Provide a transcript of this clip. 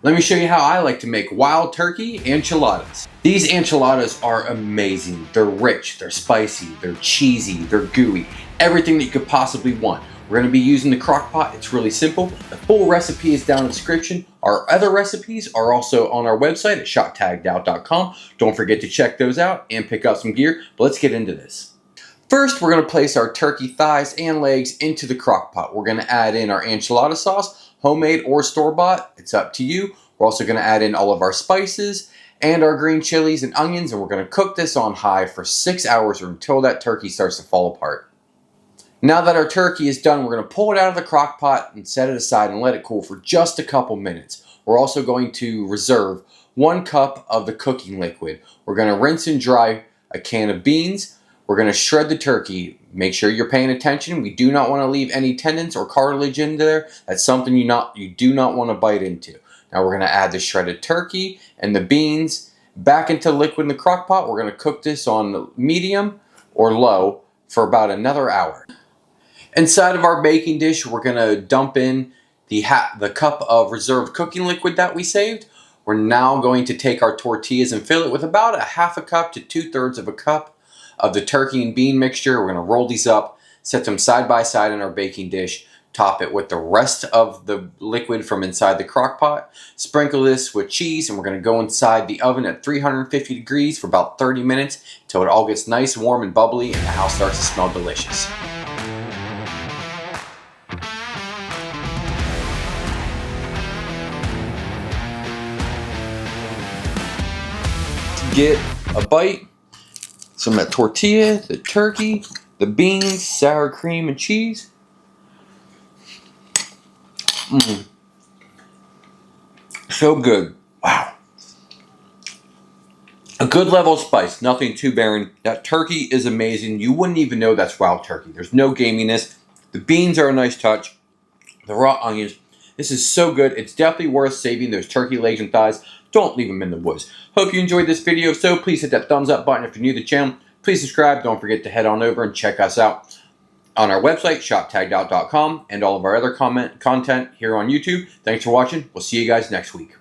Let me show you how I like to make wild turkey enchiladas. These enchiladas are amazing. They're rich, they're spicy, they're cheesy, they're gooey, everything that you could possibly want. We're going to be using the crock pot. It's really simple. The full recipe is down in the description. Our other recipes are also on our website at shop.TaggedOut.com. Don't forget to check those out and pick up some gear. But let's get into this. First, we're going to place our turkey thighs and legs into the crock pot. We're going to add in our enchilada sauce, homemade or store-bought. It's up to you. We're also going to add in all of our spices and our green chilies and onions, and we're going to cook this on high for 6 hours or until that turkey starts to fall apart. Now that our turkey is done, we're going to pull it out of the crock pot and set it aside and let it cool for just a couple minutes. We're also going to reserve 1 cup of the cooking liquid. We're going to rinse and dry a can of beans. We're going to shred the turkey. Make sure you're paying attention. We do not want to leave any tendons or cartilage in there. That's something you do not want to bite into. Now we're going to add the shredded turkey and the beans back into the liquid in the crock pot. We're going to cook this on medium or low for about another hour. Inside of our baking dish, we're going to dump in the cup of reserved cooking liquid that we saved. We're now going to take our tortillas and fill it with about a half a cup to 2/3 of a cup of the turkey and bean mixture. We're going to roll these up, set them side by side in our baking dish, top it with the rest of the liquid from inside the crock pot, sprinkle this with cheese, and we're going to go inside the oven at 350 degrees for about 30 minutes until it all gets nice, warm, and bubbly and the house starts to smell delicious. Get a bite, some of that tortilla, the turkey, the beans, sour cream, and cheese. So good. Wow. A good level of spice, nothing too barren. That turkey is amazing. You wouldn't even know that's wild turkey. There's no gaminess. The beans are a nice touch. The raw onions. This is so good. It's definitely worth saving those turkey legs and thighs. Don't leave them in the woods. Hope you enjoyed this video. If so, please hit that thumbs up button if you're new to the channel. Please subscribe. Don't forget to head on over and check us out on our website, shop.TaggedOut.com, and all of our other content here on YouTube. Thanks for watching. We'll see you guys next week.